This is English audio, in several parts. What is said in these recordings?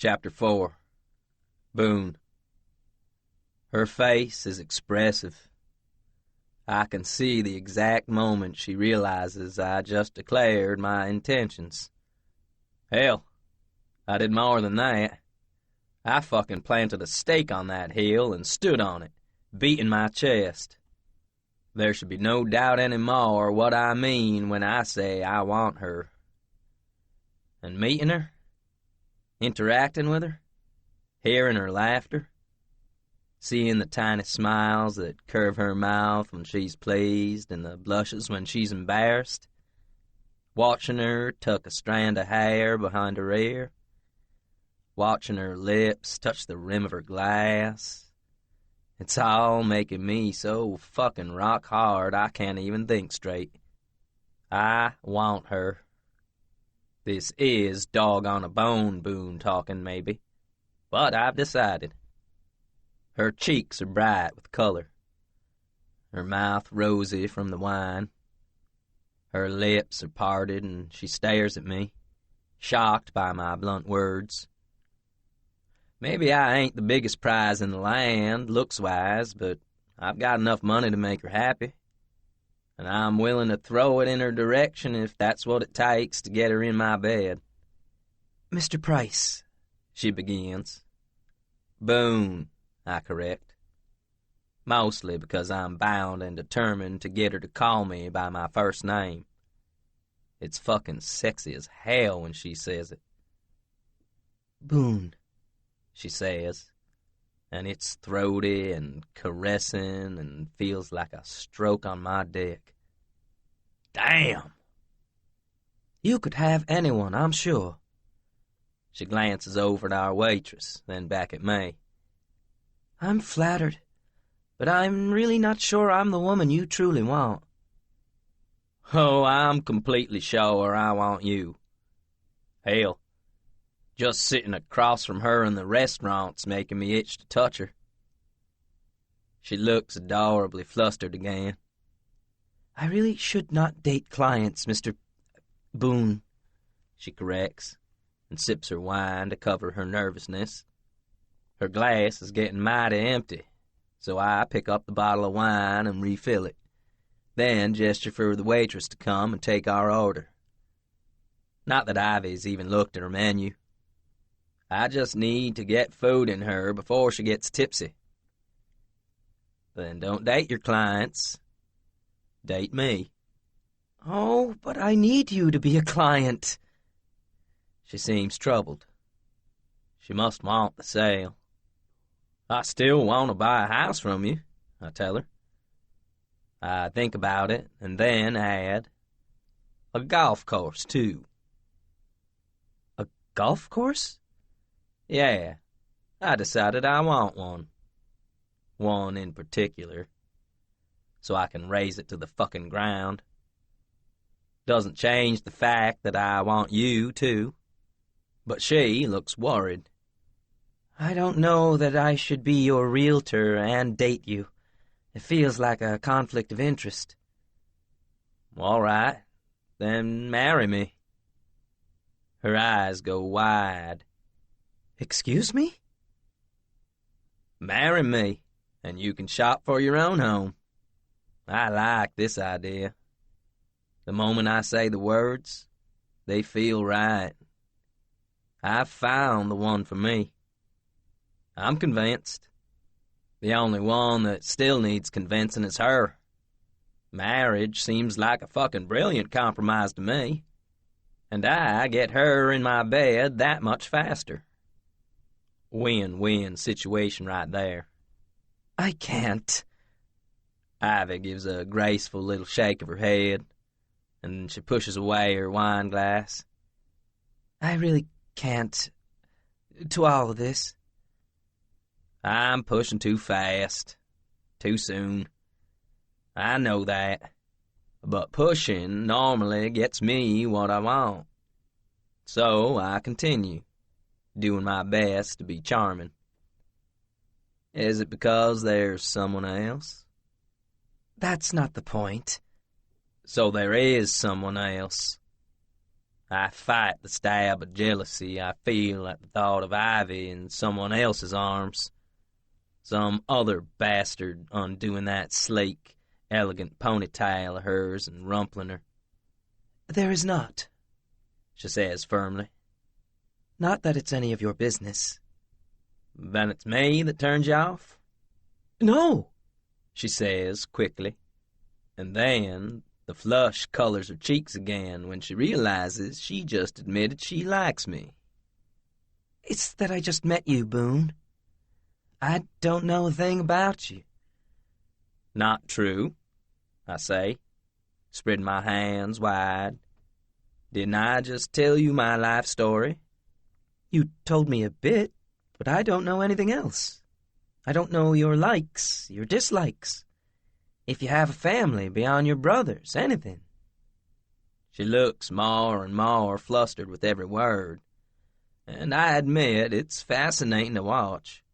Chapter 4. Boone. Her face is expressive. I can see the exact moment she realizes I just declared my intentions. Hell, I did more than that. I fucking planted a stake on that hill and stood on it, beating my chest. There should be no doubt anymore what I mean when I say I want her. And meeting her, interacting with her, hearing her laughter, seeing the tiny smiles that curve her mouth when she's pleased and the blushes when she's embarrassed, watching her tuck a strand of hair behind her ear, watching her lips touch the rim of her glass. It's all making me so fucking rock hard I can't even think straight. I want her. This is dog-on-a-bone Boone talking, maybe, but I've decided. Her cheeks are bright with color, her mouth rosy from the wine. Her lips are parted and she stares at me, shocked by my blunt words. Maybe I ain't the biggest prize in the land, looks-wise, but I've got enough money to make her happy. And I'm willing to throw it in her direction if that's what it takes to get her in my bed. "Mr. Price," she begins. "Boone," I correct. Mostly because I'm bound and determined to get her to call me by my first name. It's fucking sexy as hell when she says it. "Boone," she says, and it's throaty and caressing and feels like a stroke on my dick. Damn! "You could have anyone, I'm sure." She glances over at our waitress, then back at me. "I'm flattered, but I'm really not sure I'm the woman you truly want." "Oh, I'm completely sure I want you. Hell, just sitting across from her in the restaurant's making me itch to touch her." She looks adorably flustered again. "I really should not date clients, Mr. Boone," she corrects, and sips her wine to cover her nervousness. Her glass is getting mighty empty, so I pick up the bottle of wine and refill it, then gesture for the waitress to come and take our order. Not that Ivy's even looked at her menu. I just need to get food in her before she gets tipsy. Then don't date your clients. Date me. "Oh, but I need you to be a client." She seems troubled. She must want the sale. "I still want to buy a house from you," I tell her. I think about it and then add, "A golf course, too." "A golf course?" "Yeah, I decided I want one. One in particular. So I can raze it to the fucking ground. Doesn't change the fact that I want you, too." But she looks worried. "I don't know that I should be your realtor and date you. It feels like a conflict of interest." "All right, then marry me." Her eyes go wide. "Excuse me?" "Marry me, and you can shop for your own home. I like this idea. The moment I say the words, they feel right. I've found the one for me. I'm convinced. The only one that still needs convincing is her. Marriage seems like a fucking brilliant compromise to me. And I get her in my bed that much faster. Win-win situation right there." "I can't." Ivy gives a graceful little shake of her head, and she pushes away her wine glass. "I really can't to all of this." "I'm pushing too fast, too soon. I know that, but pushing normally gets me what I want. So I continue, doing my best to be charming." "Is it because there's someone else?" "That's not the point." "So there is someone else." I fight the stab of jealousy I feel at the thought of Ivy in someone else's arms. Some other bastard undoing that sleek, elegant ponytail of hers and rumpling her. "There is not," she says firmly. "Not that it's any of your business." "Then it's me that turns you off?" "No," she says quickly, and then the flush colors her cheeks again when she realizes she just admitted she likes me. "It's that I just met you, Boone. I don't know a thing about you." "Not true," I say, spreading my hands wide. "Didn't I just tell you my life story?" "You told me a bit, but I don't know anything else. I don't know your likes, your dislikes. If you have a family beyond your brothers, anything." She looks more and more flustered with every word, and I admit it's fascinating to watch.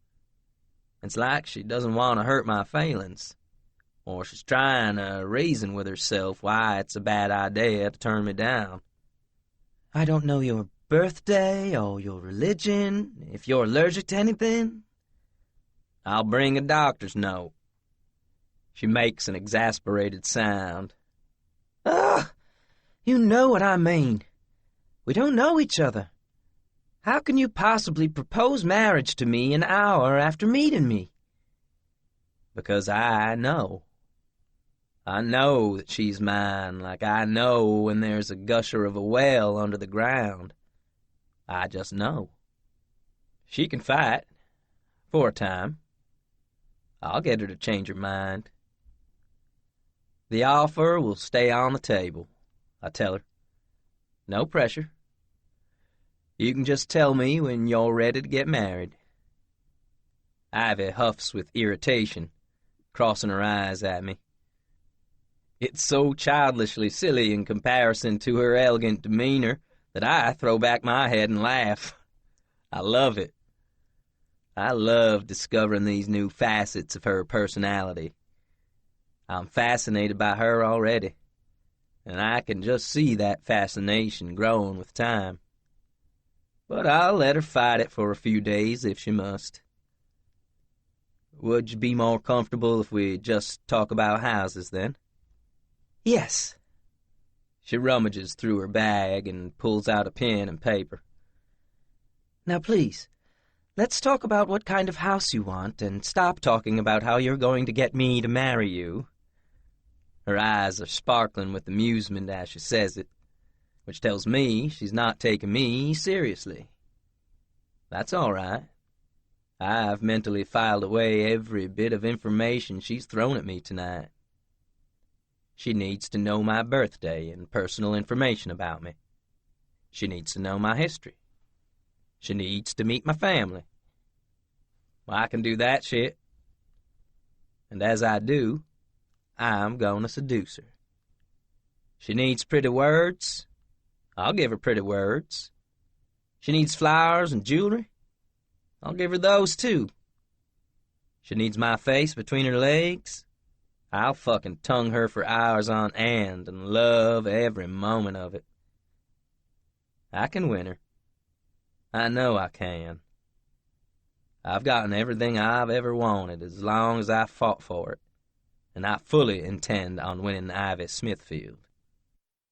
It's like she doesn't want to hurt my feelings, or she's trying to reason with herself why it's a bad idea to turn me down. "I don't know your birthday or your religion, if you're allergic to anything." "I'll bring a doctor's note." She makes an exasperated sound. "Ugh! You know what I mean. We don't know each other. How can you possibly propose marriage to me an hour after meeting me?" "Because I know. I know that she's mine, like I know when there's a gusher of a well under the ground. I just know. She can fight, for a time. I'll get her to change her mind. The offer will stay on the table," I tell her. "No pressure. You can just tell me when you're ready to get married." Ivy huffs with irritation, crossing her eyes at me. It's so childishly silly in comparison to her elegant demeanor that I throw back my head and laugh. I love it. I love discovering these new facets of her personality. I'm fascinated by her already, and I can just see that fascination growing with time. But I'll let her fight it for a few days if she must. Would you be more comfortable if we just talk about houses, then? "Yes." She rummages through her bag and pulls out a pen and paper. "Now, please, let's talk about what kind of house you want, and stop talking about how you're going to get me to marry you." Her eyes are sparkling with amusement as she says it, which tells me she's not taking me seriously. That's all right. I've mentally filed away every bit of information she's thrown at me tonight. She needs to know my birthday and personal information about me. She needs to know my history. She needs to meet my family. Well, I can do that shit. And as I do, I'm gonna seduce her. She needs pretty words. I'll give her pretty words. She needs flowers and jewelry. I'll give her those, too. She needs my face between her legs. I'll fucking tongue her for hours on end and love every moment of it. I can win her. I know I can. I've gotten everything I've ever wanted as long as I fought for it, and I fully intend on winning Ivy Smithfield.